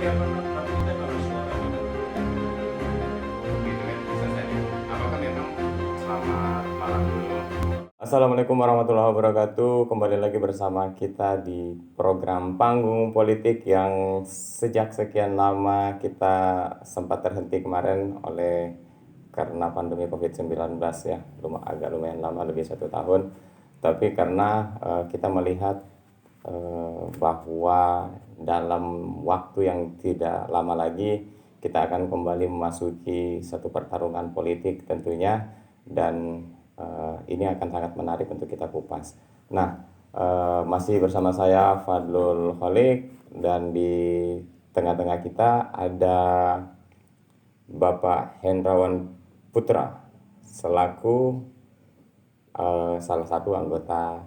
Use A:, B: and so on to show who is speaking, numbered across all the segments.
A: Assalamualaikum warahmatullahi wabarakatuh. Kembali lagi bersama kita di program Panggung Politik yang sejak sekian lama kita sempat terhenti kemarin karena pandemi COVID-19 ya. Agak lumayan lama, lebih 1 tahun. Tapi karena kita melihat bahwa dalam waktu yang tidak lama lagi kita akan kembali memasuki satu pertarungan politik tentunya, dan ini akan sangat menarik untuk kita kupas. Nah, masih bersama saya Fadlul Kholik, dan di tengah-tengah kita ada Bapak Hendrawan Putra selaku salah satu anggota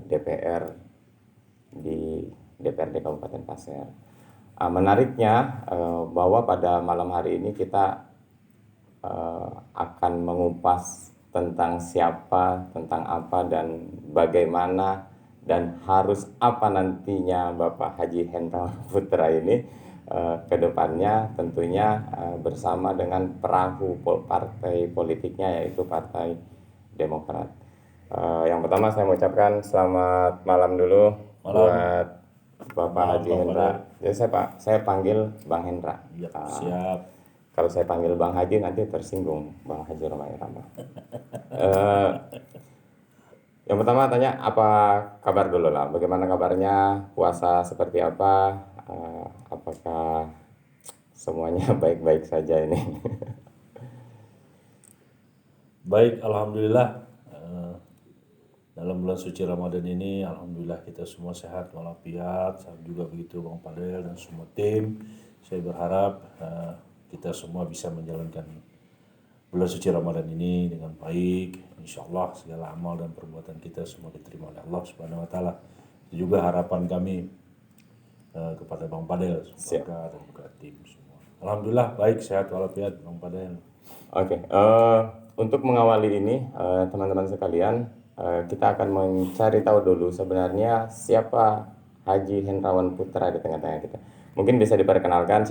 A: DPR di DPRD Kabupaten Pasir. Menariknya bahwa pada malam hari ini kita akan mengupas tentang siapa, tentang apa, dan bagaimana, dan harus apa nantinya Bapak Haji Hendrawan Putra ini ke depannya, tentunya bersama dengan perahu partai politiknya, yaitu Partai Demokrat. Yang pertama saya mengucapkan selamat malam dulu buat Bapak Haji Hendra. Jadi saya panggil Bang Hendra.
B: Ya, siap.
A: Kalau saya panggil Bang Haji nanti tersinggung, Bang Haji Romai Rama. Yang pertama tanya apa kabar dulu lah. Bagaimana kabarnya? Puasa seperti apa? Apakah semuanya baik-baik saja ini?
B: Baik, alhamdulillah. Dalam bulan suci Ramadan ini, alhamdulillah kita semua sehat walafiat. Saya juga begitu, Bang Padel dan semua tim. Saya berharap kita semua bisa menjalankan bulan suci Ramadan ini dengan baik. Insya Allah segala amal dan perbuatan kita semua diterima oleh Allah Subhanahu Wa Taala. Itu juga harapan kami kepada Bang Padel, keluarga dan juga tim semua. Alhamdulillah baik, sehat walafiat, Bang Padel.
A: Oke, untuk mengawali ini teman-teman sekalian, kita akan mencari tahu dulu sebenarnya siapa Haji Hendrawan Putra di tengah-tengah kita. Mungkin bisa diperkenalkan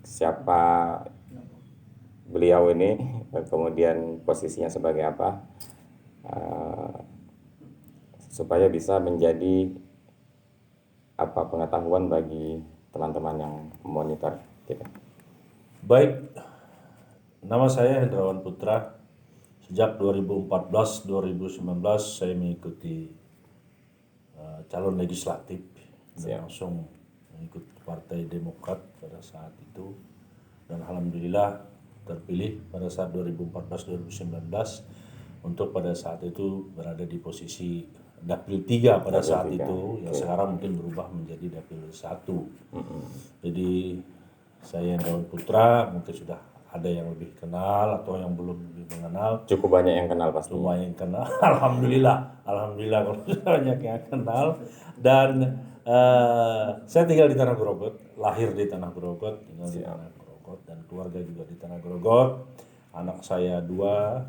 A: siapa beliau ini, kemudian posisinya sebagai apa, supaya bisa menjadi pengetahuan bagi teman-teman yang monitor kita.
B: Baik, nama saya Hendrawan Putra. Sejak 2014-2019 saya mengikuti calon legislatif dan langsung mengikut Partai Demokrat pada saat itu, dan alhamdulillah terpilih pada saat 2014-2019 untuk pada saat itu berada di posisi Dapil 3 pada saat itu, yang sekarang mungkin berubah menjadi Dapil 1. Jadi saya Hendrawan Putra, mungkin sudah ada yang lebih kenal atau yang belum lebih mengenal.
A: Cukup banyak yang kenal pasti.
B: Lumayan kenal, alhamdulillah kalau banyak yang kenal. Dan saya tinggal di Tanah Grogot, lahir di Tanah Grogot, tinggal di Tanah Grogot, dan keluarga juga di Tanah Grogot. Anak saya dua,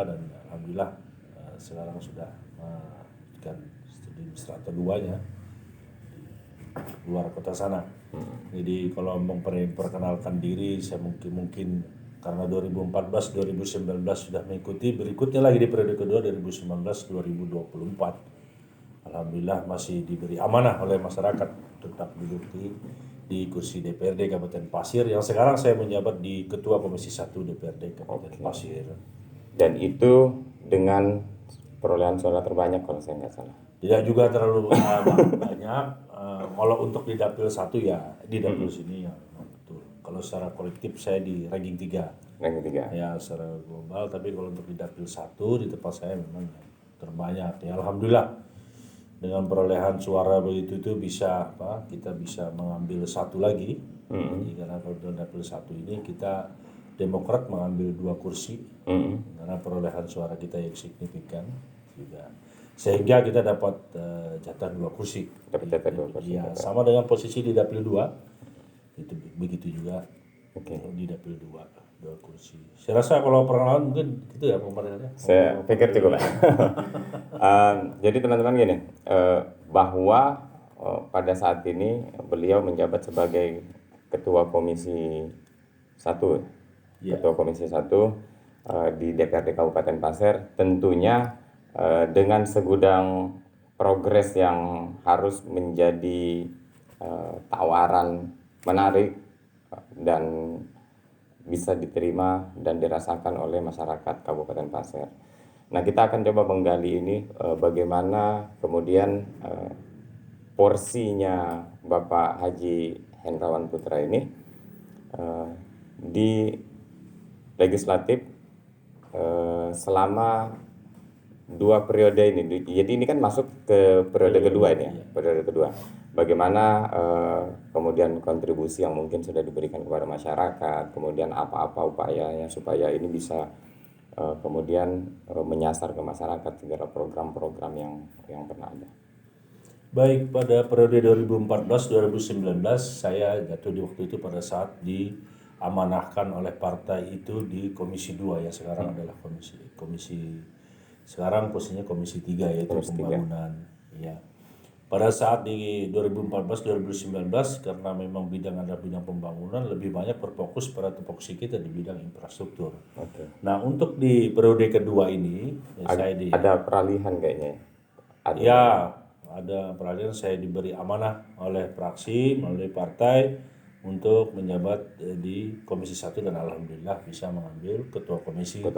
B: dan alhamdulillah sekarang sudah melanjutkan studi strata 2-nya di luar kota sana. Jadi kalau memperkenalkan diri, saya mungkin karena 2014-2019 sudah mengikuti, berikutnya lagi di periode kedua 2019-2024. Alhamdulillah masih diberi amanah oleh masyarakat tetap duduk di kursi DPRD Kabupaten Pasir, yang sekarang saya menjabat di Ketua Komisi 1 DPRD Kabupaten Pasir.
A: Dan itu dengan perolehan suara terbanyak kalau saya nggak salah.
B: Tidak juga terlalu banyak. Kalau untuk di Dapil 1 ya di Dapil sini ya betul. Kalau secara kolektif saya di ranking 3.
A: Ranking 3.
B: Ya secara global, tapi kalau untuk di Dapil 1 di tempat saya memang terbanyak. Ya alhamdulillah. Dengan perolehan suara begitu itu kita bisa mengambil satu lagi. Jadi karena kalau di Dapil 1 ini kita Demokrat mengambil 2 kursi. Karena perolehan suara kita yang signifikan juga. Sehingga kita dapat jatah 2 kursi.
A: Dapat jatah 2 kursi.
B: Ya, sama dengan posisi di Dapil 2. Itu begitu juga. Di Dapil 2 kursi. Saya rasa kalau perkenalan mungkin gitu ya pemerintahnya.
A: Saya pikir cukup. Jadi teman-teman gini, bahwa pada saat ini beliau menjabat sebagai Ketua Komisi 1,
B: Ya.
A: Ketua Komisi 1 di DPRD Kabupaten Pasir. Tentunya dengan segudang progres yang harus menjadi tawaran menarik dan bisa diterima dan dirasakan oleh masyarakat Kabupaten Pasir. Nah, kita akan coba menggali ini bagaimana kemudian porsinya Bapak Haji Hendrawan Putra ini di legislatif selama 2 periode ini. Jadi ini kan masuk ke periode kedua ini ya, periode kedua. Bagaimana kemudian kontribusi yang mungkin sudah diberikan kepada masyarakat, kemudian apa-apa upayanya supaya ini bisa kemudian menyasar ke masyarakat segala program-program yang pernah ada.
B: Baik, pada periode 2014-2019 saya jatuh di waktu itu pada saat diamanahkan oleh partai itu di Komisi 2 yang sekarang adalah komisi sekarang posisinya Komisi 3 yaitu
A: Komisi 3.
B: pembangunan. Ya. Pada saat di 2014-2019 karena memang adalah bidang pembangunan, lebih banyak berfokus pada tupoksi kita di bidang infrastruktur.
A: Oke.
B: Nah, untuk di periode kedua ini saya
A: Ada peralihan kayaknya.
B: ada peralihan, saya diberi amanah oleh fraksi melalui partai untuk menjabat di Komisi 1 dan alhamdulillah bisa mengambil Ketua Komisi 1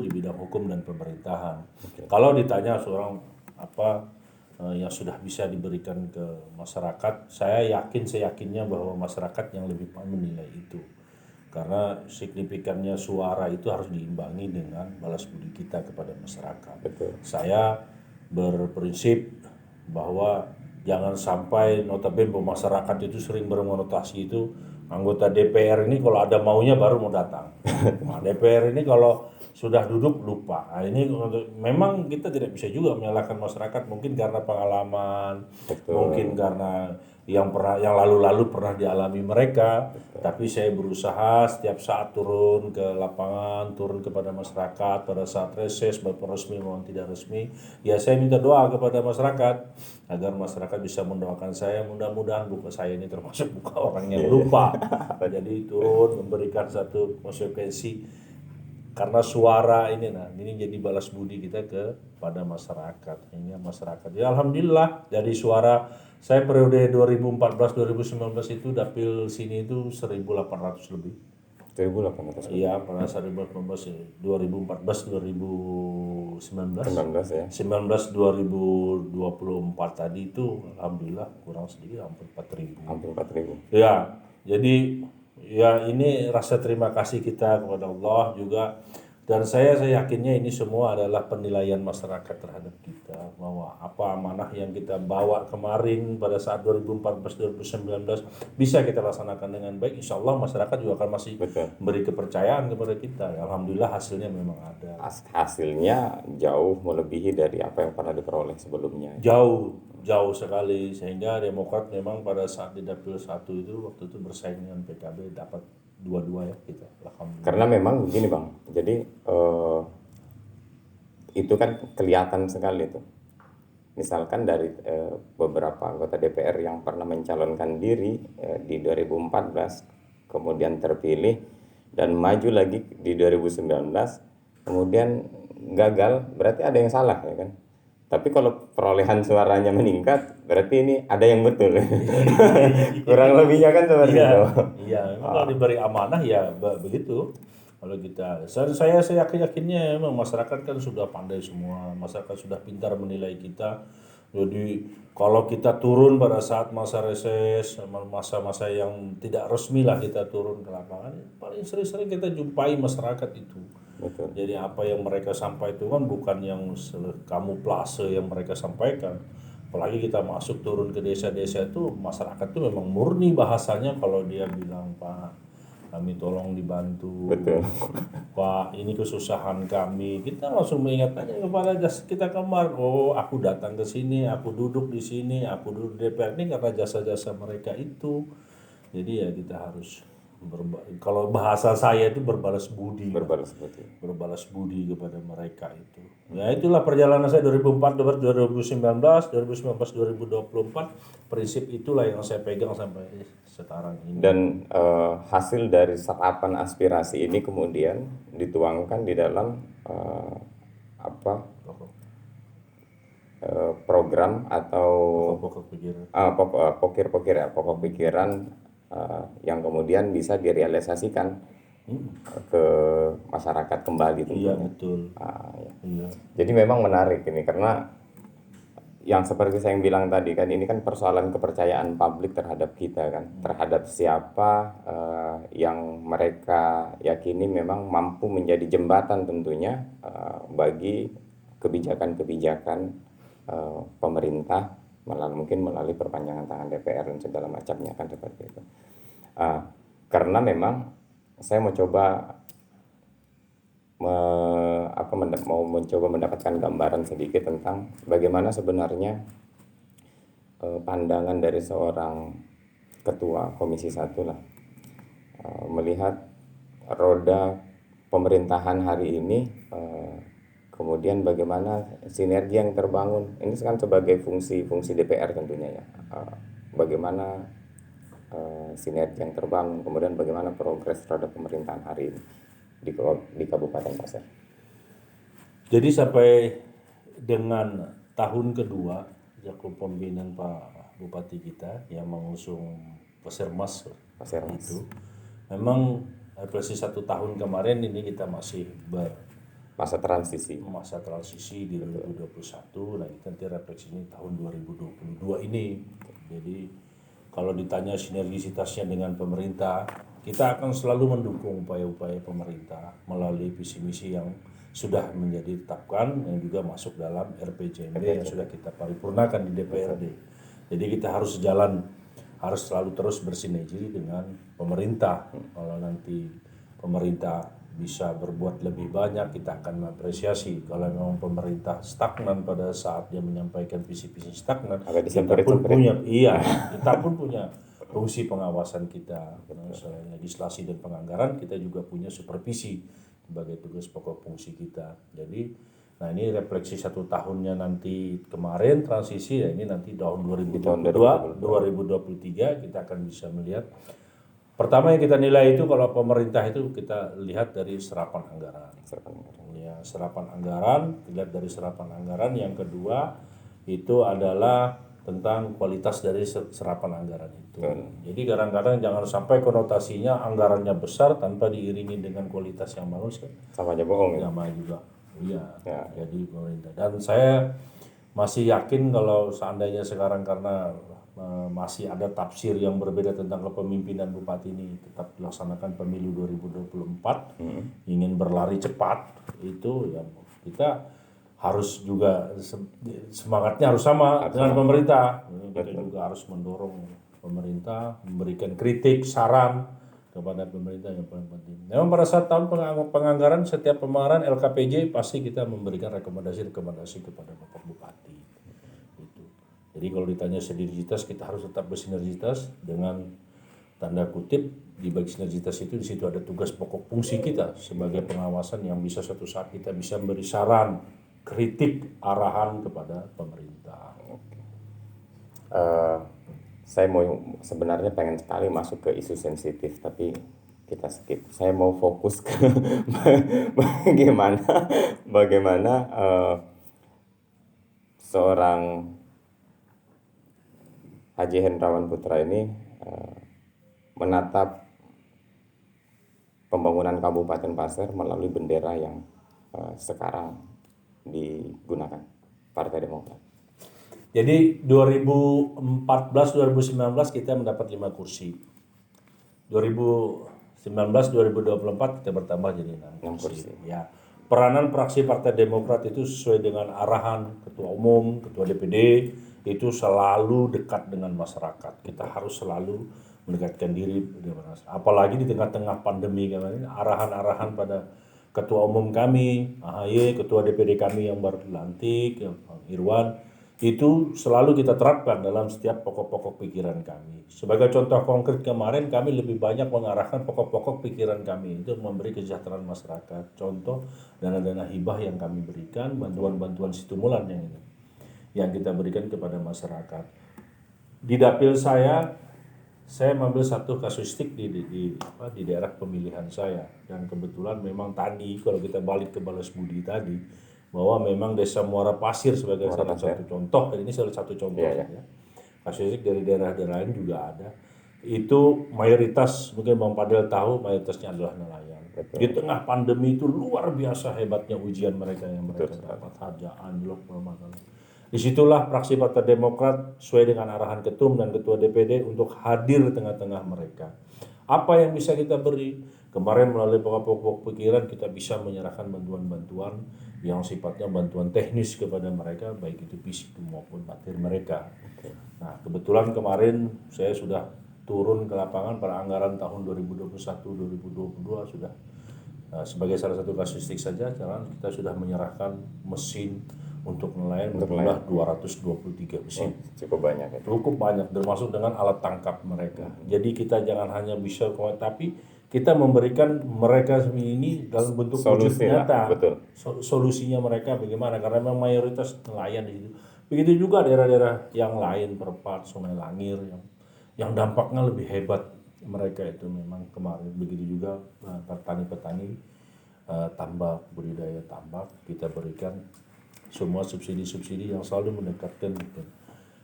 B: di bidang hukum dan pemerintahan. Kalau ditanya seorang apa yang sudah bisa diberikan ke masyarakat, saya yakinnya bahwa masyarakat yang lebih menilai itu. Karena signifikannya suara itu harus diimbangi dengan balas budi kita kepada masyarakat.
A: Betul.
B: Saya berprinsip bahwa jangan sampai notabene masyarakat itu sering bermonotasi itu anggota DPR ini kalau ada maunya baru mau datang. Nah, DPR ini kalau sudah duduk lupa. Nah, ini memang kita tidak bisa juga menyalahkan masyarakat, mungkin karena pengalaman, mungkin karena yang lalu-lalu pernah dialami mereka. Tapi saya berusaha setiap saat turun ke lapangan, turun kepada masyarakat pada saat reses, bapak resmi maupun tidak resmi. Ya saya minta doa kepada masyarakat agar masyarakat bisa mendoakan saya. Mudah-mudahan bukan saya ini termasuk bukan orang yang lupa. Jadi turun memberikan satu konsekuensi. Karena suara ini jadi balas budi kita kepada masyarakat. Ini masyarakat. Ya alhamdulillah dari suara saya periode 2014-2019 itu dapil sini itu 1.800 lebih.
A: 1.800.
B: Iya, pada saat 2014 2019
A: ya.
B: 19 2024 tadi itu alhamdulillah kurang sedikit hampir 4.000.
A: Hampir 4.000.
B: Ya, jadi ya ini rasa terima kasih kita kepada Allah juga, dan saya yakinnya ini semua adalah penilaian masyarakat terhadap kita bahwa apa amanah yang kita bawa kemarin pada saat 2014-2019 bisa kita laksanakan dengan baik. Insya Allah masyarakat juga akan masih beri kepercayaan kepada kita. Alhamdulillah hasilnya memang ada.
A: Hasilnya jauh melebihi dari apa yang pernah diperoleh sebelumnya.
B: Jauh sekali, sehingga Demokrat memang pada saat di dapil 1 itu waktu itu bersaing dengan PKB dapat 2-2 ya kita. Alhamdulillah.
A: Karena memang begini Bang, jadi itu kan kelihatan sekali tuh. Misalkan dari beberapa anggota DPR yang pernah mencalonkan diri di 2014, kemudian terpilih dan maju lagi di 2019, kemudian gagal, berarti ada yang salah ya kan? Tapi kalau perolehan suaranya meningkat, berarti ini ada yang betul. Kurang lebihnya kan seperti itu.
B: Iya, kalau diberi amanah ya begitu. Kalau saya yakinnya memang masyarakat kan sudah pandai semua, masyarakat sudah pintar menilai kita. Jadi kalau kita turun pada saat masa reses, masa-masa yang tidak resmi lah kita turun ke lapangan, paling sering-sering kita jumpai masyarakat itu.
A: Betul.
B: Jadi apa yang mereka sampaikan itu kan bukan yang kamuflase yang mereka sampaikan. Apalagi kita masuk turun ke desa-desa itu, masyarakat itu memang murni bahasanya. Kalau dia bilang, Pak, kami tolong dibantu.
A: Betul.
B: Pak, ini kesusahan kami. Kita langsung mengingatkannya kepada kita kemarin. Oh, aku datang ke sini, aku duduk di sini, aku duduk di DPR ini karena jasa-jasa mereka itu. Jadi ya kita harus kalau bahasa saya itu berbalas budi.
A: Berbalas budi.
B: Berbalas budi kepada mereka itu. Ya itulah perjalanan saya 2004, 2019, 2019, 2024. Prinsip itulah yang saya pegang sampai sekarang ini.
A: Dan hasil dari serapan aspirasi ini kemudian dituangkan di dalam program atau
B: Pokok pikiran.
A: pokok pikiran yang kemudian bisa direalisasikan ke masyarakat kembali tentunya.
B: Iya betul.
A: Ya.
B: Iya.
A: Jadi memang menarik ini karena yang seperti saya bilang tadi kan ini kan persoalan kepercayaan publik terhadap kita kan, terhadap siapa yang mereka yakini memang mampu menjadi jembatan tentunya bagi kebijakan-kebijakan pemerintah mungkin melalui perpanjangan tangan DPR dan segala macamnya kan seperti itu. Karena memang saya mau coba mau mencoba mendapatkan gambaran sedikit tentang bagaimana sebenarnya pandangan dari seorang ketua Komisi 1 lah melihat roda pemerintahan hari ini, kemudian bagaimana sinergi yang terbangun ini kan sebagai fungsi DPR tentunya ya, bagaimana sinergi yang terbangun, kemudian bagaimana progres terhadap pemerintahan hari ini di Kabupaten Pasir.
B: Jadi sampai dengan tahun kedua sejak kepemimpinan Pak Bupati kita yang mengusung Pasirmas itu, memang refleksi 1 tahun kemarin ini kita masih
A: masa transisi
B: di 2021. Nah kita nanti refleksi ini tahun 2022 ini. Jadi kalau ditanya sinergisitasnya dengan pemerintah, kita akan selalu mendukung upaya-upaya pemerintah melalui visi misi yang sudah menjadi ditetapkan, yang juga masuk dalam RPJMD yang sudah kita paripurnakan di DPRD. Jadi kita harus selalu terus bersinergi dengan pemerintah. Kalau nanti pemerintah bisa berbuat lebih banyak, kita akan mengapresiasi. Kalau memang pemerintah stagnan pada saat dia menyampaikan visi-visi stagnan, kita pun punya fungsi pengawasan kita. Selain legislasi dan penganggaran, kita juga punya supervisi sebagai tugas pokok fungsi kita. Jadi, nah ini refleksi 1 tahunnya nanti kemarin transisi, ya ini nanti tahun 2022, 2023 kita akan bisa melihat. Pertama yang kita nilai itu kalau pemerintah itu kita lihat dari serapan anggaran. Ya, serapan anggaran, dilihat dari serapan anggaran. Yang kedua itu adalah tentang kualitas dari serapan anggaran itu. Jadi kadang-kadang jangan sampai konotasinya anggarannya besar tanpa diiringi dengan kualitas yang bagus.
A: Sama aja bohong ya.
B: Sama juga. Iya. Ya. Jadi pemerintah. Dan saya masih yakin kalau seandainya sekarang karena masih ada tafsir yang berbeda tentang kepemimpinan Bupati ini tetap dilaksanakan pemilu 2024, ingin berlari cepat, itu ya kita harus juga semangatnya harus sama dengan pemerintah. Kita juga harus mendorong pemerintah, memberikan kritik, saran kepada pemerintah yang paling penting. Memang pada saat tahun penganggaran setiap pemanggaran LKPJ pasti kita memberikan rekomendasi kepada Bapak Bupati. Gitu. Jadi kalau ditanya sinergitas, kita harus tetap bersinergitas dengan tanda kutip. Di bagi sinergitas itu di situ ada tugas pokok fungsi kita sebagai pengawasan yang bisa suatu saat kita bisa memberi saran, kritik, arahan kepada pemerintah.
A: Saya mau sebenarnya pengen sekali masuk ke isu sensitif, tapi kita skip. Saya mau fokus ke bagaimana seorang Haji Hendrawan Putra ini menatap pembangunan Kabupaten Pasir melalui bendera yang sekarang digunakan Partai Demokrat.
B: Jadi 2014-2019 kita mendapat 5 kursi. 2019-2024 kita bertambah jadi 6 kursi. Ya. Peranan fraksi Partai Demokrat itu sesuai dengan arahan Ketua Umum, Ketua DPD, itu selalu dekat dengan masyarakat. Kita harus selalu mendekatkan diri dengan masyarakat. Apalagi di tengah-tengah pandemi kemarin, arahan-arahan pada Ketua Umum kami, AHY, Ketua DPD kami yang baru dilantik, Bang Irwan, itu selalu kita terapkan dalam setiap pokok-pokok pikiran kami. Sebagai contoh konkret kemarin kami lebih banyak mengarahkan pokok-pokok pikiran kami itu memberi kesejahteraan masyarakat. Contoh dana-dana hibah yang kami berikan, bantuan-bantuan stimulan yang kita berikan kepada masyarakat. Di dapil saya mengambil satu kasustik di daerah pemilihan saya, dan kebetulan memang tadi kalau kita balik ke balas budi tadi bahwa memang desa Muara Pasir sebagai salah satu contoh, ini salah satu contoh ya. Kasustik dari daerah-daerah lain juga ada. Itu mayoritas, mungkin Bang Padel tahu, mayoritasnya adalah nelayan. Di tengah pandemi itu luar biasa hebatnya ujian mereka yang mereka dapat, harga anjlok bermasalah. Disitulah fraksi Partai Demokrat sesuai dengan arahan Ketum dan Ketua DPD untuk hadir di tengah-tengah mereka. Apa yang bisa kita beri? Kemarin melalui pokok-pokok pikiran kita bisa menyerahkan bantuan-bantuan yang sifatnya bantuan teknis kepada mereka, baik itu fisik maupun materi mereka. Nah, kebetulan kemarin saya sudah turun ke lapangan pada anggaran tahun 2021-2022 sudah sebagai salah satu kasustik saja, kita sudah menyerahkan mesin untuk nelayan berjumlah 223 mesin.
A: Cukup banyak ya.
B: Cukup banyak, termasuk dengan alat tangkap mereka. Jadi kita jangan hanya bisa, tapi kita memberikan mereka ini dalam bentuk wujud nyata. Solusinya mereka bagaimana? Karena memang mayoritas nelayan di situ. Begitu juga daerah-daerah yang lain, Perpat, Sungai Langir, yang dampaknya lebih hebat mereka itu memang kemarin. Begitu juga petani-petani tambak, budidaya tambak, kita berikan semua subsidi-subsidi yang selalu mendekatkan gitu.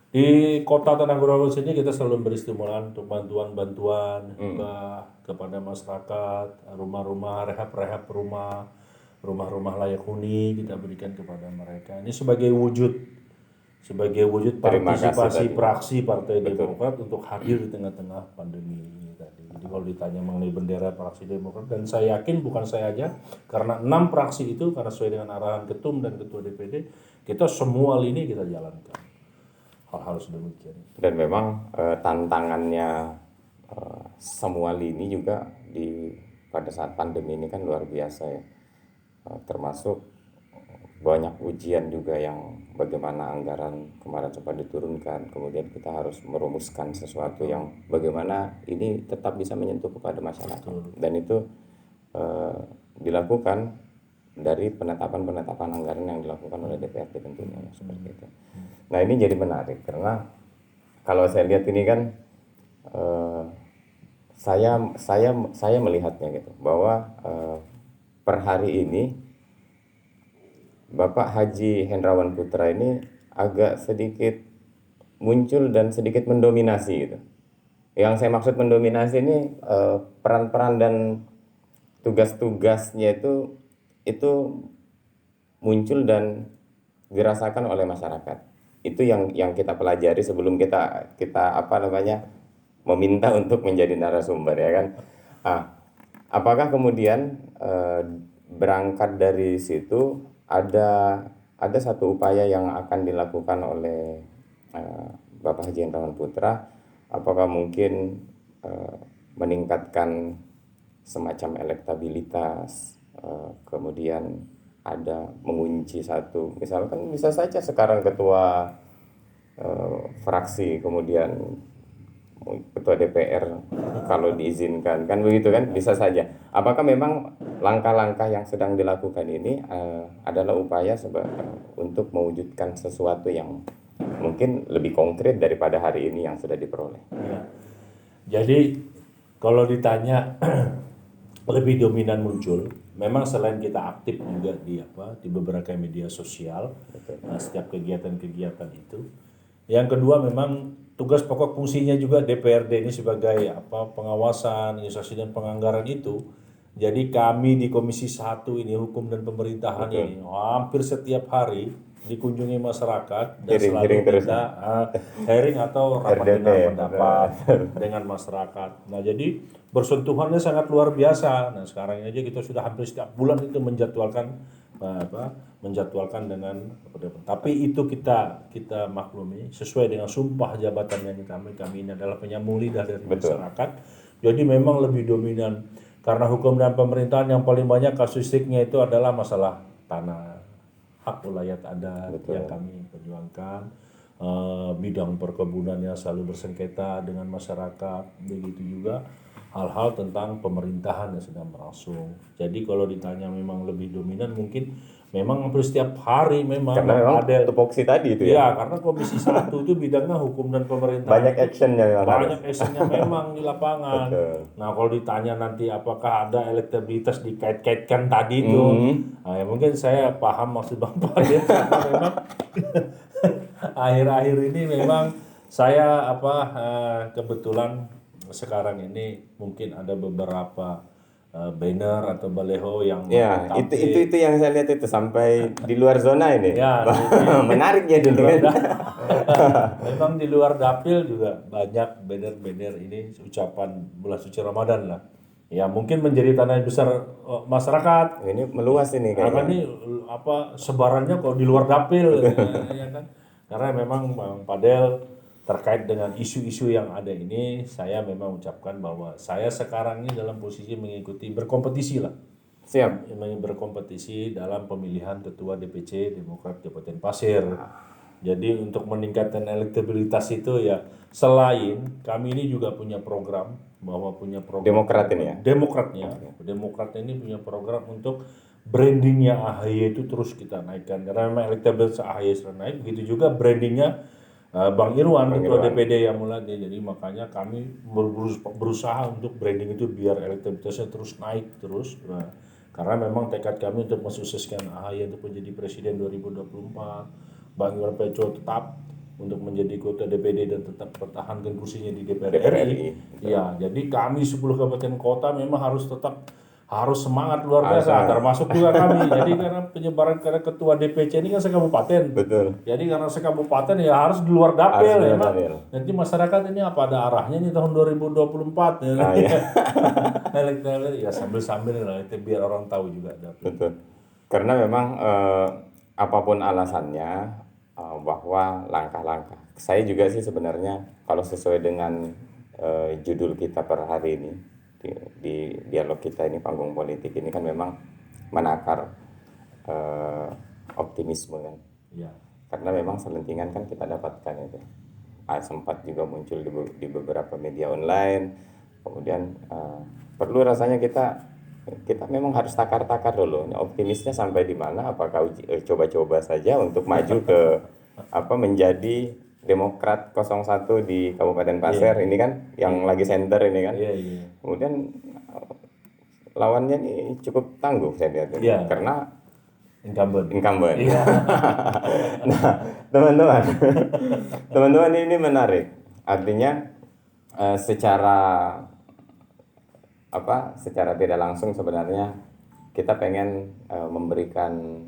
B: Di kota Tanah Grobogan sini kita selalu beri stimulan untuk bantuan-bantuan kepada masyarakat, rumah-rumah, rehab-rehab rumah-rumah layak huni kita berikan kepada mereka. Ini sebagai wujud partisipasi fraksi Partai Demokrat untuk hadir di tengah-tengah pandemi ini tadi. Jadi kalau ditanya mengenai bendera fraksi Demokrat, dan saya yakin bukan saya aja, karena 6 fraksi itu, karena sesuai dengan arahan Ketum dan Ketua DPD, kita semua lini kita jalankan hal-hal sedemikian.
A: Dan memang tantangannya semua lini juga pada saat pandemi ini kan luar biasa ya. Termasuk banyak ujian juga yang bagaimana anggaran kemarin sempat diturunkan, kemudian kita harus merumuskan sesuatu yang bagaimana ini tetap bisa menyentuh kepada masyarakat. Dan itu dilakukan dari penetapan anggaran yang dilakukan oleh DPRD tentunya ya, seperti itu. Nah ini jadi menarik karena kalau saya lihat ini kan saya melihatnya gitu bahwa per hari ini Bapak Haji Hendrawan Putra ini agak sedikit muncul dan sedikit mendominasi gitu. Yang saya maksud mendominasi ini peran-peran dan tugas-tugasnya itu muncul dan dirasakan oleh masyarakat. Itu yang kita pelajari sebelum kita meminta untuk menjadi narasumber ya kan. Apakah kemudian berangkat dari situ ada satu upaya yang akan dilakukan oleh Bapak Haji Hendrawan Putra, apakah mungkin meningkatkan semacam elektabilitas, kemudian ada mengunci satu, misalkan bisa saja sekarang ketua fraksi, kemudian ketua DPR kalau diizinkan, kan begitu kan, bisa saja. Apakah memang langkah-langkah yang sedang dilakukan ini adalah upaya untuk mewujudkan sesuatu yang mungkin lebih konkret daripada hari ini yang sudah diperoleh?
B: Ya. Jadi kalau ditanya lebih dominan muncul, memang selain kita aktif juga di beberapa media sosial, setiap kegiatan-kegiatan itu. Yang kedua memang tugas pokok fungsinya juga DPRD ini sebagai pengawasan, administrasi dan penganggaran itu. Jadi kami di Komisi 1 ini hukum dan pemerintahan ini hampir setiap hari dikunjungi masyarakat dan selalu kita hearing atau rapat dengan pendapat dengan masyarakat. Nah jadi bersentuhannya sangat luar biasa. Nah sekarang aja kita sudah hampir setiap bulan itu menjadwalkan dengan tapi itu kita maklumi sesuai dengan sumpah jabatan yang kami ini adalah penyambung lidah dari masyarakat. Jadi memang lebih dominan karena hukum dan pemerintahan yang paling banyak kasusnya itu adalah masalah tanah, hak wilayah adat yang kami perjuangkan. bidang perkebunannya selalu bersengketa dengan masyarakat, begitu juga hal-hal tentang pemerintahan yang sedang berlangsung. Jadi kalau ditanya memang lebih dominan mungkin memang hampir setiap hari memang
A: Karena
B: Bang
A: memang
B: Adel.
A: tupoksi tadi itu ya.
B: Iya, karena Komisi 1 itu bidangnya hukum dan pemerintahan
A: Banyak
B: itu
A: actionnya memang harus.
B: banyak actionnya memang di lapangan.
A: Betul.
B: Nah, kalau ditanya nanti apakah ada elektabilitas dikait-kaitkan tadi itu, nah, ya mungkin saya paham maksud Bang Fadil karena memang akhir-akhir ini memang saya kebetulan sekarang ini mungkin ada beberapa banner atau baleho yang
A: Ya,
B: tampil.
A: itu yang saya lihat itu sampai di luar zona ini.
B: Ya,
A: Menarik ya
B: di
A: dulu
B: luar
A: kan.
B: memang di luar dapil juga banyak banner-banner ini ucapan bulan suci Ramadan lah. Ya mungkin menjadi tanah besar masyarakat.
A: Ini meluas ini
B: Karena
A: kayaknya.
B: ini sebarannya kok di luar dapil ya kan. Karena memang Bang Padel terkait dengan isu-isu yang ada ini, saya memang ucapkan bahwa saya sekarang ini dalam posisi mengikuti berkompetisi lah.
A: Siap.
B: Berkompetisi dalam pemilihan ketua DPC Demokrat Kabupaten Pasir. Jadi untuk meningkatkan elektabilitas itu ya selain kami ini juga punya program
A: Demokrat ini ya.
B: Demokrat ini punya program untuk brandingnya AHY itu terus kita naikkan karena memang elektabilitas AHY sudah naik, begitu juga brandingnya Bang Irwan ketua DPD yang mulai jadi makanya kami berusaha untuk branding itu biar elektabilitasnya terus naik terus. Nah, karena memang tekad kami untuk mensukseskan AHY untuk menjadi presiden 2024, Bang Irwan Peco tetap untuk menjadi ketua DPD dan tetap pertahankan kursinya di DPR RI. Ya, jadi kami 10 kabupaten kota memang harus semangat luar biasa, termasuk juga kami. Jadi karena penyebaran karena ketua DPC ini kan sekabupaten.
A: Betul.
B: Jadi karena sekabupaten ya harus di luar dapil ya, nanti masyarakat ini apa ada arahnya nih tahun 2024 ya.
A: Nah, ya.
B: Elektabilitas ya sambil-sambil lah itu biar orang tahu juga dapil.
A: Betul. Karena memang apapun alasannya bahwa langkah-langkah. Saya juga sih sebenarnya kalau sesuai dengan judul kita per hari ini di dialog kita ini panggung politik ini kan memang menakar optimisme kan.
B: Ya.
A: Karena memang selentingan kan kita dapatkan itu. Sempat juga muncul di beberapa media online. Kemudian perlu rasanya kita memang harus takar-takar dulu. Optimisnya sampai di mana? Apakah coba-coba saja untuk maju ke menjadi Demokrat 01 di Kabupaten Pasir ini kan yang lagi center ini kan. Kemudian lawannya nih cukup tangguh saya lihat karena incumbent. Nah, teman-teman ini menarik. Artinya secara tidak langsung sebenarnya kita pengen memberikan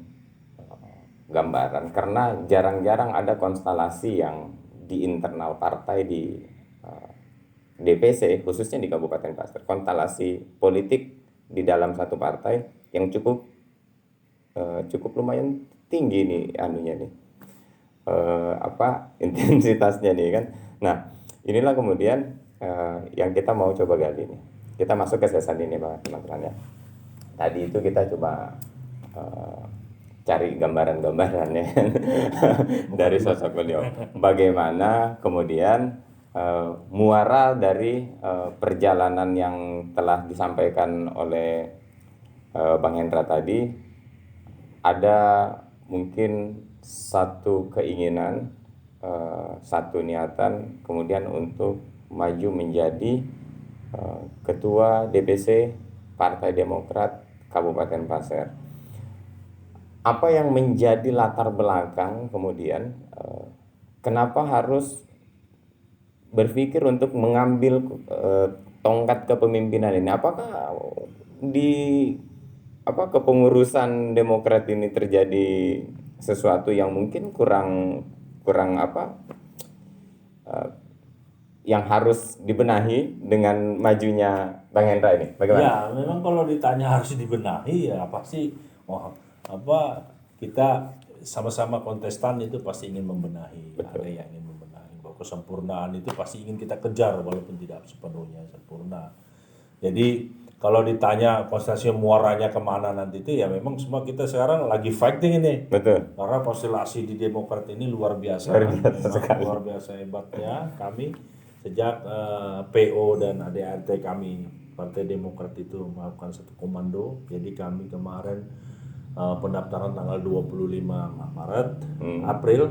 A: gambaran karena jarang-jarang ada konstelasi yang di internal partai di DPC khususnya di Kabupaten Pasir, konstelasi politik di dalam satu partai yang cukup lumayan tinggi nih intensitasnya nih kan. Nah, inilah kemudian yang kita mau coba gali nih. Kita masuk ke sesi ini Pak teman-teman ya. Tadi itu kita coba cari gambaran-gambarannya dari sosok beliau. Bagaimana kemudian muara dari perjalanan yang telah disampaikan oleh Bang Hendra tadi, ada mungkin satu keinginan, satu niatan kemudian untuk maju menjadi Ketua DPC Partai Demokrat Kabupaten Pasir. Apa yang menjadi latar belakang kemudian kenapa harus berpikir untuk mengambil tongkat kepemimpinan ini? Apakah di kepengurusan Demokrat ini terjadi sesuatu yang mungkin kurang yang harus dibenahi dengan majunya Bang Hendra ini? Bagaimana?
B: Ya, memang kalau ditanya harus dibenahi ya pasti kita sama-sama kontestan itu pasti ingin membenahi. Ada yang ingin membenahi. Bahwa kesempurnaan itu pasti ingin kita kejar walaupun tidak sepenuhnya sempurna. Jadi kalau ditanya konstelasi muaranya kemana nanti itu ya memang semua kita sekarang lagi fighting ini.
A: Betul.
B: Karena konstelasi di Demokrat ini luar biasa,
A: Luar biasa
B: memang
A: sekali.
B: luar biasa hebatnya. Kami sejak PO dan ADRT kami Partai Demokrat itu melakukan satu komando. Jadi kami kemarin pendaftaran tanggal 25 Maret, April,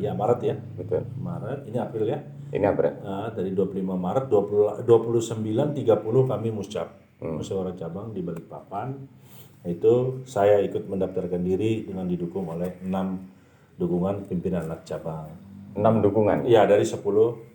B: ya Maret ya,
A: Betul.
B: Maret, ini April ya.
A: Ini apa?
B: Dari 25 Maret 29 30 kami musyawarah cabang di Balikpapan. Itu saya ikut mendaftarkan diri dengan didukung oleh 6 dukungan pimpinan anak cabang.
A: 6 dukungan
B: Iya, dari 10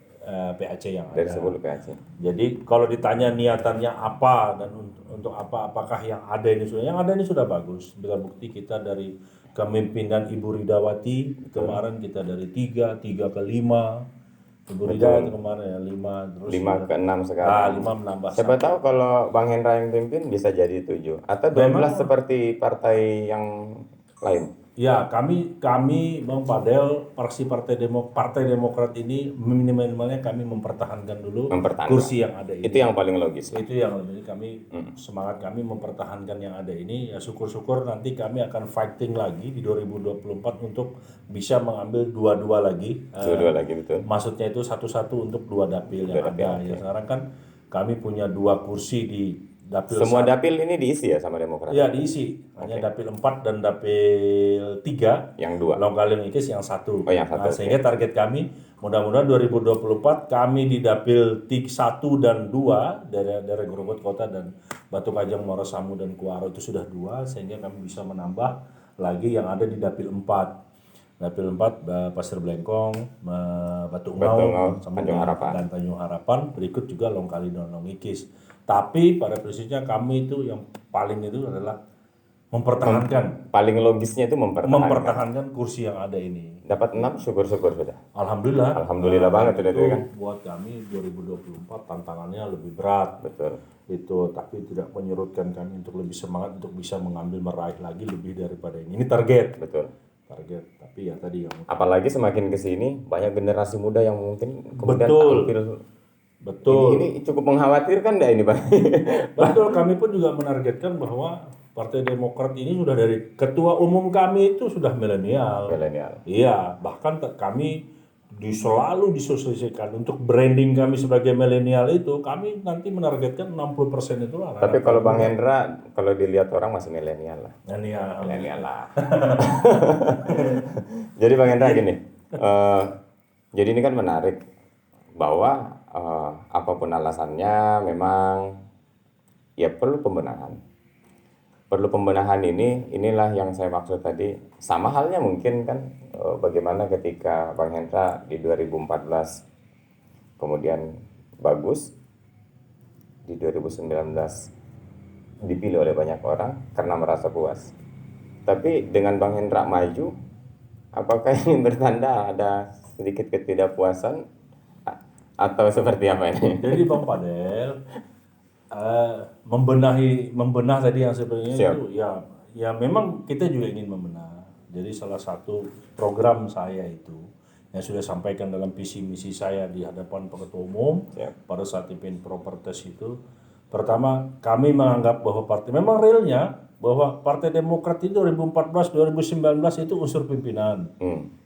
B: PAC yang
A: dari
B: ada.
A: 10 PAC.
B: Jadi kalau ditanya niatannya apa dan untuk apa, apakah yang ada ini sudah bagus. Bukti kita dari kepemimpinan Ibu Ridawati kemarin kita dari 3 ke 5. Ibu Ridawati kemarin ya 5 terus
A: 5 ke 6 sekarang.
B: 5 menambah.
A: Siapa tahu kalau Bang Hendra yang pimpin bisa jadi 7 atau 12 seperti partai yang lain.
B: Ya, kami Bang Padel, Partai Demokrat ini minimalnya kami mempertahankan dulu kursi yang ada ini.
A: Itu yang paling logis.
B: Itu yang lebih kami semangat kami mempertahankan yang ada ini. Ya syukur-syukur nanti kami akan fighting lagi di 2024 untuk bisa mengambil dua lagi.
A: Dua lagi, betul.
B: Maksudnya itu satu-satu untuk 2 dapil yang ada. Ya sekarang kan kami punya 2 kursi di dapil.
A: Semua dapil ini diisi ya sama Demokrat?
B: Iya diisi, hanya dapil 4 dan dapil 3.
A: Yang 2.
B: Longkali Ikis yang 1.
A: Oh, yang 1.
B: Sehingga target kami mudah-mudahan 2024 kami di dapil 1 dan 2 dari Grogol Kota dan Batu Kajang, Muara Samu dan Kuaro itu sudah 2 sehingga kami bisa menambah lagi yang ada di dapil 4. Dapil 4 Pasir Blengkong, Batu Ungau, dan Tanjung Harapan. Berikut juga Longkali dan Longikis. Tapi pada prinsipnya kami itu yang paling itu adalah mempertahankan.
A: Paling logisnya itu
B: mempertahankan kursi yang ada ini.
A: Dapat 6, syukur-syukur sudah.
B: Alhamdulillah
A: banget
B: itu kan. Buat kami 2024 tantangannya lebih berat.
A: Betul.
B: Itu tapi tidak menyurutkan kami untuk lebih semangat untuk bisa meraih lagi lebih daripada ini. Ini target.
A: Betul.
B: Target. Tapi ya tadi yang
A: apalagi semakin ke sini banyak generasi muda yang mungkin kemudian tampil.
B: Betul.
A: Ini cukup mengkhawatirkan enggak ini, Pak?
B: Betul, kami pun juga menargetkan bahwa Partai Demokrat ini sudah dari ketua umum kami itu sudah milenial. Iya, bahkan kami selalu disosialisasikan untuk branding kami sebagai milenial itu kami nanti menargetkan 60% itu lah.
A: Tapi kalau Bang Hendra kalau dilihat orang masih milenial lah.
B: Milenial
A: lah. Jadi Bang Hendra gini, jadi ini kan menarik bahwa apapun alasannya memang ya perlu pembenahan. Perlu pembenahan inilah yang saya maksud tadi. Sama halnya mungkin kan bagaimana ketika Bang Hendra di 2014 kemudian bagus, di 2019 dipilih oleh banyak orang karena merasa puas. Tapi dengan Bang Hendra maju, apakah ini bertanda ada sedikit ketidakpuasan atau seperti apa ini?
B: Jadi Bang Padel membenah tadi yang sebenarnya itu ya memang kita juga ingin membenah. Jadi salah satu program saya itu yang sudah sampaikan dalam visi misi saya di hadapan Pak Ketua Umum pada saat pimpin propertes itu, pertama kami menganggap bahwa memang realnya bahwa Partai Demokrat itu 2014 2019 itu unsur pimpinan.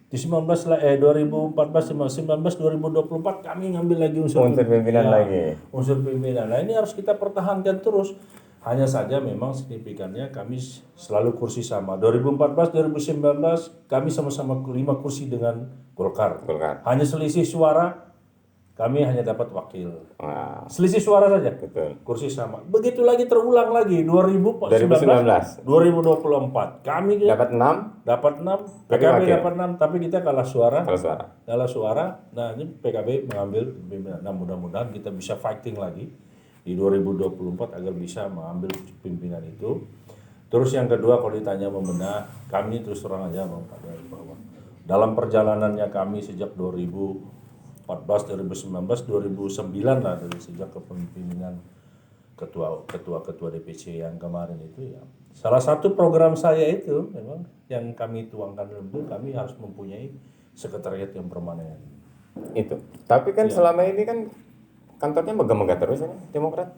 B: Di 2014 2024 kami ngambil lagi unsur
A: pimpinan lagi.
B: Unsur pimpinan. Nah, ini harus kita pertahankan terus. Hanya saja memang signifikannya kami selalu kursi sama. 2014 2019 kami sama-sama 5 kursi dengan Golkar. Hanya selisih suara kami hanya dapat wakil. Selisih suara saja.
A: Betul.
B: Kursi sama. Begitu lagi terulang lagi 2019 2024. Kami
A: dapat 6,
B: PKB dapat 6 tapi kita kalah suara. Nah, ini PKB mengambil pimpinan. Nah, mudah-mudahan kita bisa fighting lagi di 2024 agar bisa mengambil pimpinan itu. Terus yang kedua kalau ditanya membenah, kami terus terang aja Bang Padel bahwa dalam perjalanannya kami sejak 2014, 2019, 2009 lah dari sejak kepemimpinan ketua DPC yang kemarin itu ya. Salah satu program saya itu memang yang kami tuangkan itu kami harus mempunyai sekretariat yang permanen.
A: Itu. Tapi kan selama ini kan kantornya megah-megah terus ya Demokrat.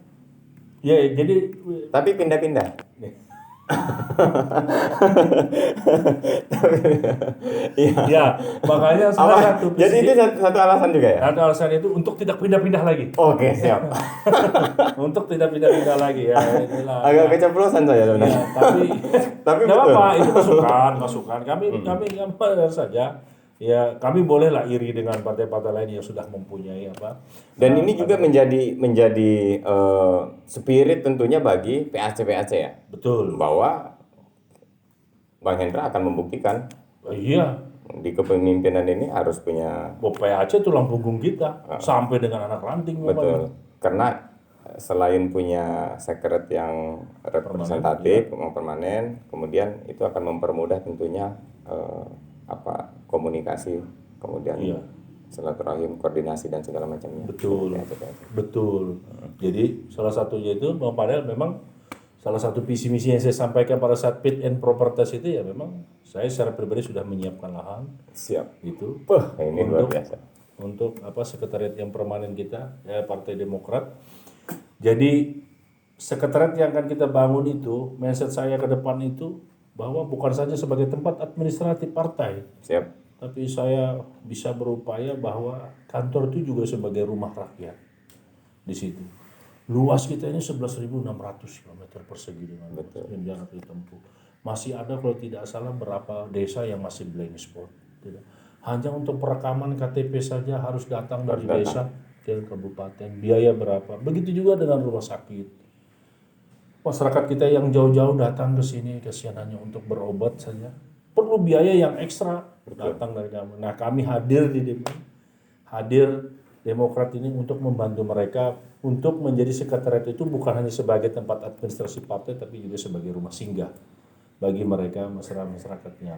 B: Ya, jadi
A: Tapi pindah-pindah. Iya.
B: ya makanya salah satu
A: Jadi itu
B: visi
A: satu alasan juga ya?
B: ada alasan itu untuk tidak pindah-pindah lagi.
A: Oke, siap.
B: Untuk tidak pindah-pindah lagi ya inilah
A: Agak
B: ya.
A: keceplosan saya
B: Ya,
A: sebenarnya.
B: tapi
A: Tapi
B: nggak
A: betul.
B: apa-apa, itu masukan. Kami benar saja. Ya, kami bolehlah iri dengan partai-partai lain yang sudah mempunyai apa.
A: Dan ini juga menjadi spirit tentunya bagi PAC ya,
B: Betul.
A: bahwa Bang Hendra akan membuktikan
B: Iya,
A: di kepemimpinan ini harus punya.
B: PAC tulang punggung kita sampai dengan anak ranting.
A: Betul. Karena selain punya sekret yang representatif, permanen, kemudian itu akan mempermudah tentunya komunikasi, kemudian
B: Iya.
A: silaturahim, koordinasi dan segala macamnya.
B: Betul,
A: PAC.
B: betul. Jadi salah satunya itu Bang Padel memang salah satu visi misi yang saya sampaikan pada saat fit and proper test itu ya memang saya secara pribadi sudah menyiapkan lahan
A: Siap.
B: itu
A: Ini luar biasa.
B: untuk apa sekretariat yang permanen kita ya Partai Demokrat. Jadi sekretariat yang akan kita bangun itu mindset saya ke depan itu bahwa bukan saja sebagai tempat administratif partai,
A: Siap.
B: tapi saya bisa berupaya bahwa kantor itu juga sebagai rumah rakyat di situ. Luas kita ini 11.600 km persegi dengan yang jarak ditempuh. Masih ada kalau tidak salah berapa desa yang masih blank spot. Tidak. Hanya untuk perekaman KTP saja harus datang dari desa ke kabupaten. Biaya berapa? Begitu juga dengan rumah sakit. Masyarakat kita yang jauh-jauh datang ke sini kasihan hanya untuk berobat saja. Perlu biaya yang ekstra datang dari kami. Nah, kami hadir di Demokrat ini untuk membantu mereka untuk menjadi sekretariat itu bukan hanya sebagai tempat administrasi partai tapi juga sebagai rumah singgah bagi mereka masyarakatnya.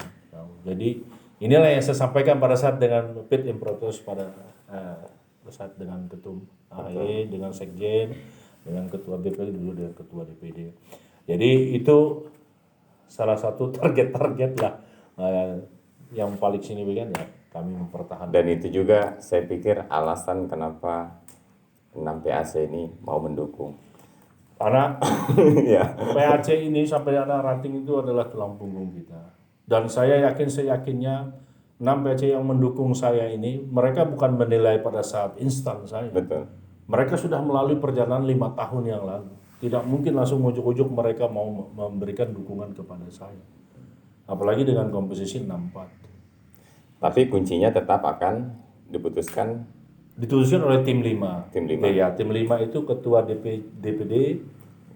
B: Jadi inilah yang saya sampaikan pada saat dengan fit and proper pada saat dengan ketum AHY, dengan sekjen, dengan ketua BPD dulu dengan ketua DPD. Jadi itu salah satu target-target lah yang paling signifikan ya kami mempertahankan.
A: Dan itu juga saya pikir alasan kenapa 6 PAC ini mau mendukung.
B: Karena
A: Ya.
B: PAC ini sampai anak ranting itu adalah tulang punggung kita. Dan saya yakinnya 6 PAC yang mendukung saya ini, mereka bukan menilai pada saat instan saya.
A: Betul.
B: Mereka sudah melalui perjalanan 5 tahun yang lalu. Tidak mungkin langsung ujuk-ujuk mereka mau memberikan dukungan kepada saya. Apalagi dengan komposisi 6-4.
A: Tapi kuncinya tetap akan diputuskan
B: Dituliskan oleh tim 5.
A: Tim 5.
B: Ya, tim 5 itu ketua DPD,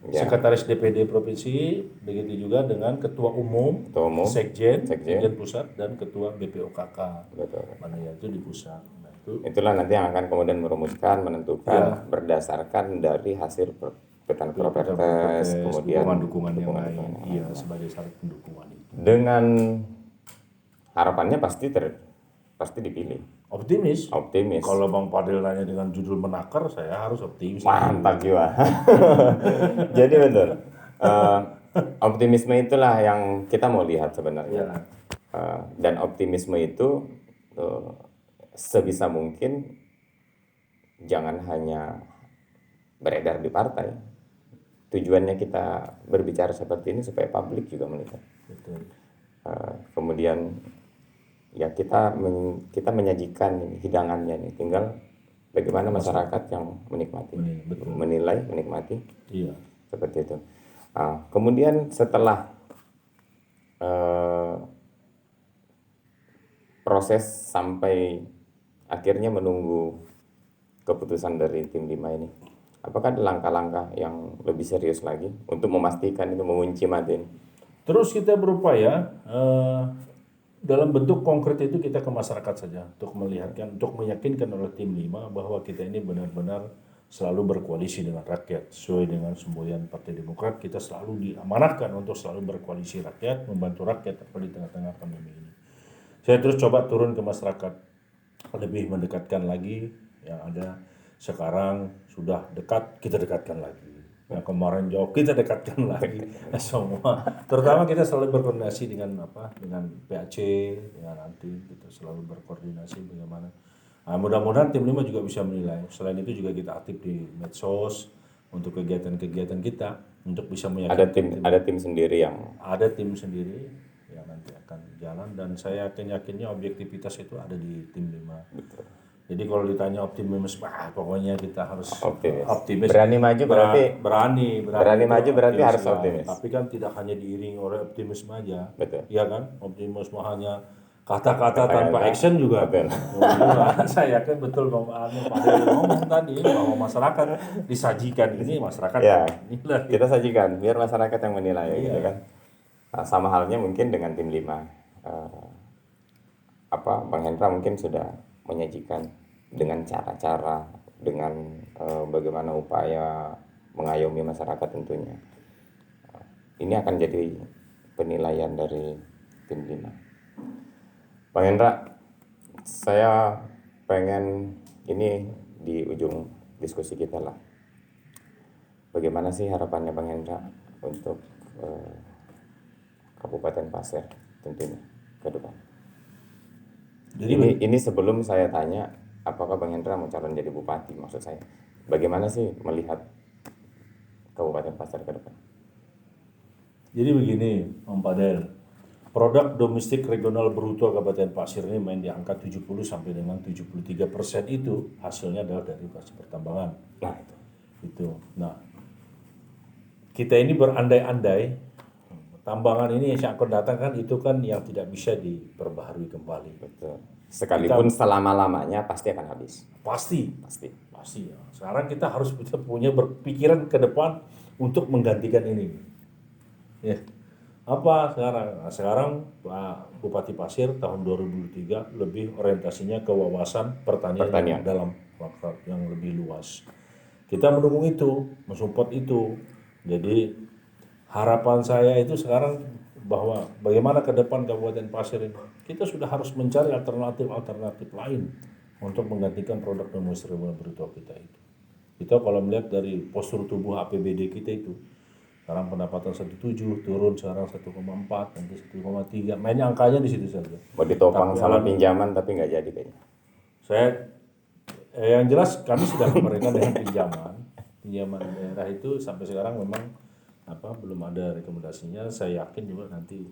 A: Ya.
B: sekretaris DPD provinsi, begitu juga dengan ketua umum, sekjen pusat dan ketua BPOKK.
A: Betul.
B: Mana ya itu di pusat. Nah,
A: Itulah nanti yang akan kemudian merumuskan, menentukan berdasarkan dari hasil fit and proper test, kemudian
B: dukungan yang lain. Iya, sebagai syarat pendukungan itu.
A: dengan harapannya pasti dipilih.
B: Optimis.
A: Optimis.
B: Kalau Bang Padel nanya dengan judul menakar, saya harus optimis.
A: Mantap jiwa. Jadi betul. Optimisme itulah yang kita mau lihat sebenarnya. Dan optimisme itu sebisa mungkin jangan hanya beredar di partai. Tujuannya kita berbicara seperti ini supaya publik juga melihat.
B: Betul.
A: Kemudian ya kita menyajikan hidangannya nih, tinggal bagaimana masyarakat yang menikmati, menilai, menikmati.
B: Iya.
A: Seperti itu. Kemudian setelah proses sampai akhirnya menunggu keputusan dari tim 5 ini, apakah ada langkah-langkah yang lebih serius lagi untuk memastikan itu mengunci mati ini?
B: Terus kita berupaya dalam bentuk konkret itu kita ke masyarakat saja untuk melihatkan, untuk meyakinkan oleh tim 5 bahwa kita ini benar-benar selalu berkoalisi dengan rakyat sesuai dengan semboyan Partai Demokrat. Kita selalu diamanahkan untuk selalu berkoalisi rakyat, membantu rakyat di tengah-tengah pandemi ini. Saya terus coba turun ke masyarakat, lebih mendekatkan lagi yang ada sekarang sudah dekat, kita dekatkan lagi. Yang kemarin jauh kita dekatkan lagi semua. Terutama kita selalu berkoordinasi dengan PAC, dengan nanti kita selalu berkoordinasi bagaimana. Nah, mudah-mudahan tim 5 juga bisa menilai. Selain itu juga kita aktif di medsos, untuk kegiatan-kegiatan kita, untuk bisa
A: Ada tim sendiri yang
B: ada tim sendiri yang nanti akan jalan, dan saya yakinnya objektivitas itu ada di tim 5. Jadi kalau ditanya optimis, pokoknya kita harus optimis.
A: berani maju
B: Berani
A: maju
B: itu
A: berarti harus
B: lah.
A: optimis.
B: Tapi kan tidak hanya diiringi oleh optimisme aja.
A: Betul.
B: Iya kan? Optimisme hanya kata-kata tanpa action juga. Saya yakin betul Pak Dewi ngomong tadi bahwa masyarakat disajikan ini masyarakat
A: ya, kita sajikan biar masyarakat yang menilai gitu kan. Nah, sama halnya mungkin dengan tim 5. Bang Hendra mungkin sudah menyajikan dengan cara-cara, dengan bagaimana upaya mengayomi masyarakat tentunya. Ini akan jadi penilaian dari tim 5. Bang Hendra, saya pengen ini di ujung diskusi kita lah. Bagaimana sih harapannya Bang Hendra untuk Kabupaten Pasir tentunya ke depan?
B: Jadi
A: Ini sebelum saya tanya apakah Bang Hendra mau calon jadi bupati, maksud saya bagaimana sih melihat Kabupaten Pasir ke depan?
B: Jadi begini, Om Padel, produk domestik regional bruto Kabupaten Pasir ini main di angka 70 sampai dengan 73% itu hasilnya adalah dari hasil pertambangan.
A: Nah
B: itu. Nah, kita ini berandai-andai tambangan ini yang akan datang kan itu kan yang tidak bisa diperbaharui kembali.
A: betul. Sekalipun selama-lamanya pasti akan habis.
B: Pasti
A: Pasti.
B: ya. Sekarang kita harus punya berpikiran ke depan untuk menggantikan ini. Ya. Apa sekarang? Nah, sekarang Pak Bupati Pasir tahun 2003 lebih orientasinya ke wawasan pertanian. Dalam yang lebih luas. Kita mendukung itu, mensupport itu. Jadi harapan saya itu sekarang bahwa bagaimana ke depan Kabupaten Pasir ini, kita sudah harus mencari alternatif lain untuk menggantikan produk domestik bruto kita itu. Kita kalau melihat dari postur tubuh APBD kita itu, sekarang pendapatan 1,7 turun sekarang 1,4 nanti 1,3, mainnya angkanya di situ saja.
A: Mau ditopang sama pinjaman tapi nggak jadi kayaknya.
B: Yang jelas kami sudah memberikan dengan pinjaman daerah itu sampai sekarang memang belum ada rekomendasinya. Saya yakin juga nanti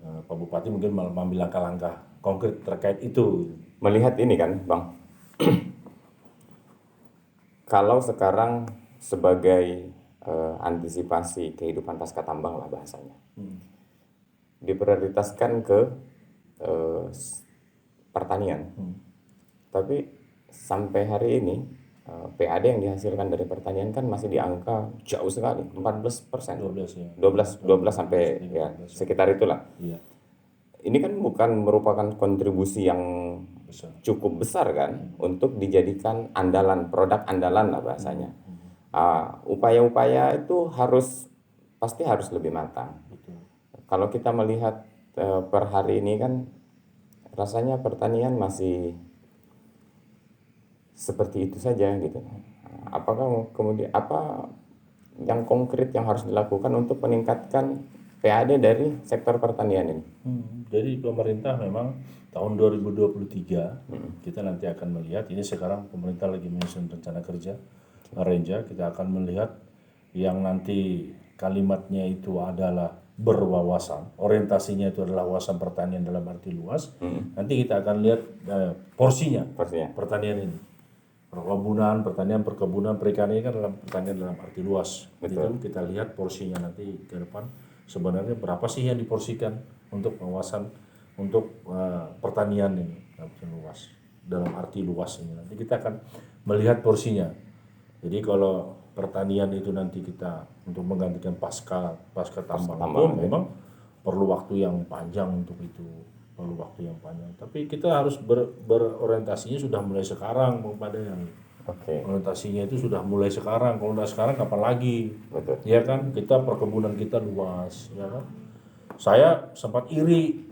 B: Pak Bupati mungkin mengambil langkah-langkah konkret terkait itu.
A: Melihat ini kan Bang, kalau sekarang sebagai antisipasi kehidupan pasca tambang lah bahasanya, diprioritaskan ke pertanian, tapi sampai hari ini PAD yang dihasilkan dari pertanian kan masih di angka jauh sekali, 14%. 12 sampai ya sekitar itulah.
B: Iya.
A: Ini kan bukan merupakan kontribusi yang cukup besar kan untuk dijadikan produk andalan lah bahasanya. Upaya-upaya itu pasti harus lebih matang. Kalau kita melihat per hari ini kan rasanya pertanian masih seperti itu saja gitu. Apakah kemudian apa yang konkret yang harus dilakukan untuk meningkatkan PAD dari sektor pertanian ini?
B: Jadi pemerintah memang tahun 2023 kita nanti akan melihat, ini sekarang pemerintah lagi menyusun rencana kerja Renja, kita akan melihat yang nanti kalimatnya itu adalah berwawasan, orientasinya itu adalah wawasan pertanian dalam arti luas. Nanti kita akan lihat porsinya pertanian ini. Perkebunan, perikanan ini kan dalam pertanian dalam arti luas. Betul. Itu kita lihat porsinya nanti ke depan sebenarnya berapa sih yang diporsikan untuk wawasan untuk pertanian ini dalam arti luas ini. Nanti kita akan melihat porsinya. Jadi kalau pertanian itu nanti kita untuk menggantikan pasca tambang itu memang perlu waktu yang panjang untuk itu. Tapi kita harus berorientasinya sudah mulai sekarang, pada yang orientasinya itu sudah mulai sekarang. Kalau udah sekarang kapan lagi?
A: Betul.
B: Ya kan, kita perkebunan kita luas, ya kan. Saya sempat iri,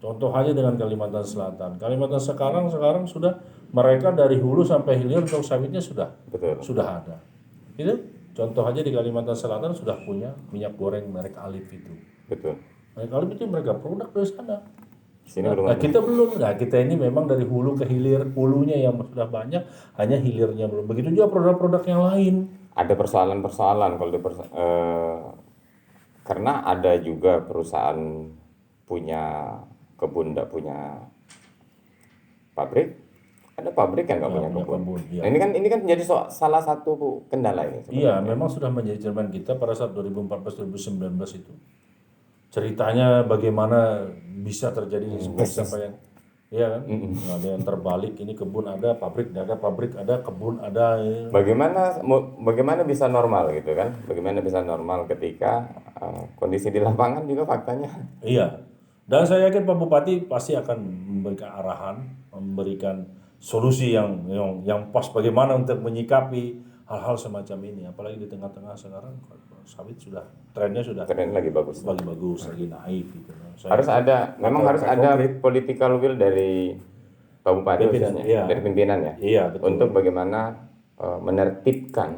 B: contoh aja dengan Kalimantan Selatan. Kalimantan sekarang sudah mereka dari hulu sampai hilir untuk sawitnya sudah ada. Itu contoh aja di Kalimantan Selatan sudah punya minyak goreng merek Alif itu.
A: Betul.
B: Merek Alif itu mereka produk dari sana.
A: Sini belum
B: Nah,
A: ada.
B: kita belum. Nah, kita ini memang dari hulu ke hilir, hulunya yang sudah banyak, hanya hilirnya belum. Begitu juga produk-produk yang lain.
A: Ada persoalan-persoalan kalau karena ada juga perusahaan punya kebun nggak punya pabrik, ada pabrik yang nggak
B: Ya,
A: punya
B: punya
A: kebun.
B: kebun. Ya.
A: Nah, ini kan menjadi salah satu kendala ini
B: Iya,
A: sebenarnya.
B: memang sudah menjadi cermin kita pada saat 2014-2019 itu. Ceritanya bagaimana bisa terjadi seperti apa yang, iya kan? Nggak ada yang terbalik. Ini kebun ada, pabrik ada, kebun ada. Ya.
A: Bagaimana bisa normal gitu kan? Bagaimana bisa normal ketika kondisi di lapangan juga faktanya.
B: Iya, dan saya yakin Pak Bupati pasti akan memberikan arahan, memberikan solusi yang pas bagaimana untuk menyikapi hal-hal semacam ini. Apalagi di tengah-tengah sekarang sawit sudah trennya sudah
A: Keren lagi bagus.
B: lagi bagus, lagi naik gitu. Saya
A: Harus
B: yakin
A: ada, memang harus
B: langkah-langkah
A: ada
B: konkret
A: political will dari Pak Bupati
B: pimpinan,
A: khususnya,
B: iya,
A: dari pimpinan ya,
B: iya betul.
A: untuk bagaimana menertibkan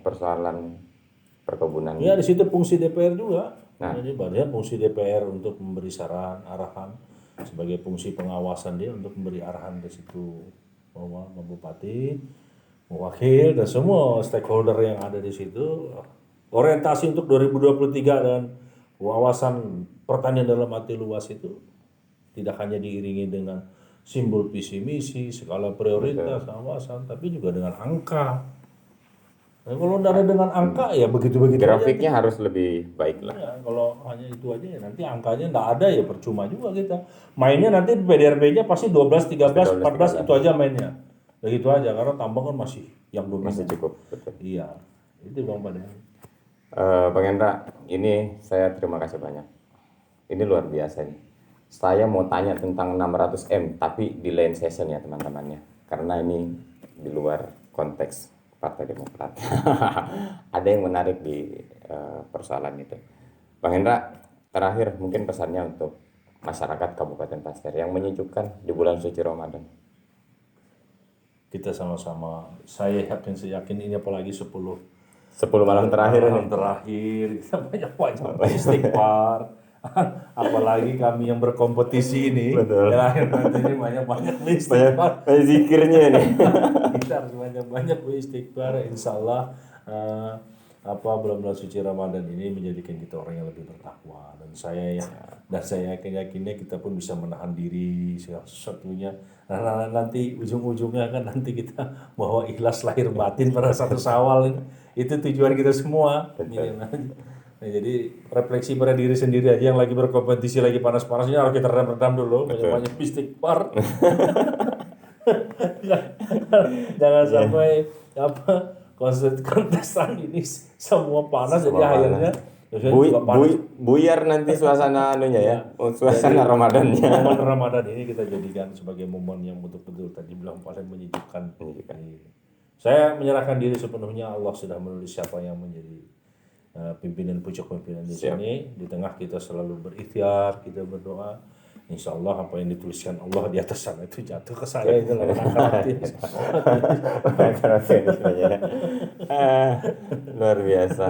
A: persoalan perkebunan.
B: Ya di situ fungsi DPR juga. Jadi bagian fungsi DPR untuk memberi saran, arahan sebagai fungsi pengawasan dia untuk memberi arahan ke situ bahwa Pak Bupati, wakil dan semua stakeholder yang ada di situ orientasi untuk 2023 dan wawasan pertanian dalam arti luas itu tidak hanya diiringi dengan simbol visi misi, skala prioritas, kawasan, tapi juga dengan angka. Nah, kalau tidak ada dengan angka ya begitu-begitu aja.
A: Grafiknya harus lebih baik lah.
B: Ya, kalau hanya itu aja ya nanti angkanya nggak ada ya percuma juga kita. Mainnya nanti PDRB-nya pasti 12, 13, 14 itu aja mainnya. Begitu aja karena tambang kan masih yang dominan.
A: Masih cukup, betul.
B: Iya, itu Bang Pada.
A: Bang Hendra, ini saya terima kasih banyak. Ini luar biasa nih. Saya mau tanya tentang 600M, tapi di lain session ya teman-temannya. Karena ini di luar konteks Partai Demokrat. Ada yang menarik di persoalan itu. Bang Hendra, terakhir mungkin pesannya untuk masyarakat Kabupaten Pasir yang menyejukkan di bulan suci Ramadan.
B: Kita sama-sama, saya yakin ini apalagi 10
A: malam terakhir
B: malam
A: ini.
B: terakhir kita banyak-banyak istighfar. Apalagi kami yang berkompetisi ini,
A: Betul.
B: ya nanti ini banyak-banyak istighfar.
A: Banyak zikirnya ini.
B: Kita harus banyak-banyak beristighfar, insya Allah bulan-bulan suci Ramadan ini menjadikan kita orang yang lebih bertakwa dan saya yakinnya kita pun bisa menahan diri segala sesuatunya. Nah, nanti ujung-ujungnya kan nanti kita bawa ikhlas lahir batin pada 1 Syawal itu tujuan kita semua. Nah, jadi refleksi pada diri sendiri aja yang lagi berkompetisi lagi panas-panasnya harus kita redam dulu banyak-banyak istighfar. Jangan sampai kontestan ini semua panas jadi akhirnya
A: Buyar nanti suasana anunya ya, suasana Ramadannya.
B: momen Ramadan ini kita jadikan sebagai momen yang betul-betul tadi bilang paling menyejukkan. Saya menyerahkan diri sepenuhnya, Allah sudah menulis siapa yang menjadi pucuk pimpinan di sini. Di tengah kita selalu berikhtiar, kita berdoa. Insya Allah apa yang dituliskan Allah di atas sana itu jatuh ke saya itu lah.
A: Luar biasa.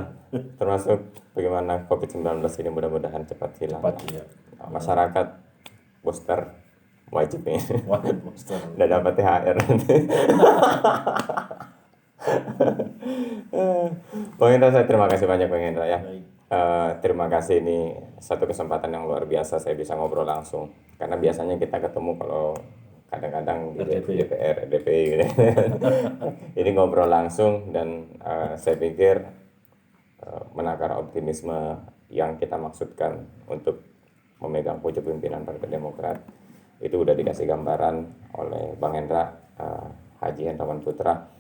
A: Termasuk bagaimana COVID-19 ini mudah-mudahan cepat hilang.
B: Iya.
A: Masyarakat booster wajib nih.
B: Master.
A: Udah dapat THR. Bang Hendra, saya terima kasih banyak Bang Hendra ya. Terima kasih, ini satu kesempatan yang luar biasa saya bisa ngobrol langsung. Karena biasanya kita ketemu kalau kadang-kadang di DPR, DPI gitu. Ini ngobrol langsung dan saya pikir menakar optimisme yang kita maksudkan untuk memegang pucuk pimpinan Partai Demokrat itu udah dikasih gambaran oleh Bang Hendra, Haji Hendrawan Putra.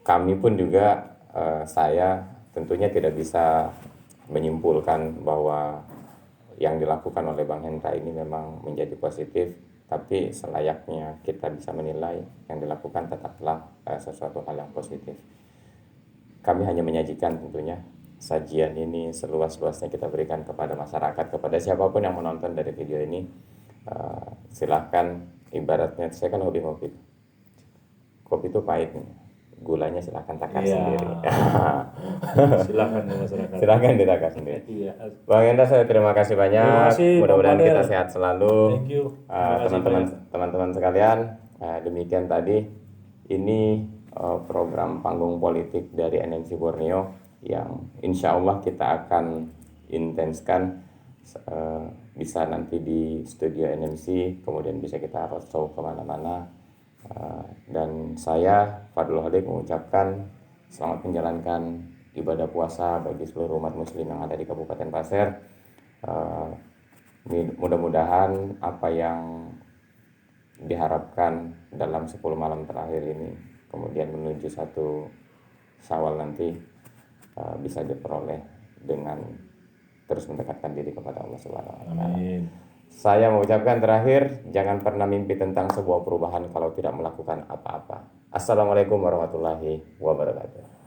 A: Kami pun juga saya tentunya tidak bisa menyimpulkan bahwa yang dilakukan oleh Bang Hendra ini memang menjadi positif, tapi selayaknya kita bisa menilai yang dilakukan tetaplah sesuatu hal yang positif. Kami hanya menyajikan tentunya sajian ini seluas-luasnya kita berikan kepada masyarakat, kepada siapapun yang menonton dari video ini. Silahkan, ibaratnya saya kan hobi kopi itu pahit nih. gulanya silahkan takar
B: Iya.
A: sendiri.
B: Silakan ya masyarakat.
A: Silahkan ditakar sendiri.
B: Iya.
A: Bang Hendra, saya terima kasih banyak.
B: Terima kasih, Bang
A: Mudah-mudahan
B: Fadel.
A: kita sehat selalu.
B: Thank you. Terima kasih
A: Teman-teman sekalian, demikian tadi ini program panggung politik dari NMC Borneo yang insya Allah kita akan intenskan, bisa nanti di studio NMC, kemudian bisa kita roadshow kemana-mana. Dan saya Fadlul Halik mengucapkan selamat menjalankan ibadah puasa bagi seluruh umat muslim yang ada di Kabupaten Pasir. Mudah-mudahan apa yang diharapkan dalam 10 malam terakhir ini, kemudian menuju 1 Syawal nanti, bisa diperoleh dengan terus mendekatkan diri kepada Allah Subhanahu wa Ta'ala.
B: Amin.
A: Saya mengucapkan terakhir, jangan pernah mimpi tentang sebuah perubahan kalau tidak melakukan apa-apa. Assalamualaikum warahmatullahi wabarakatuh.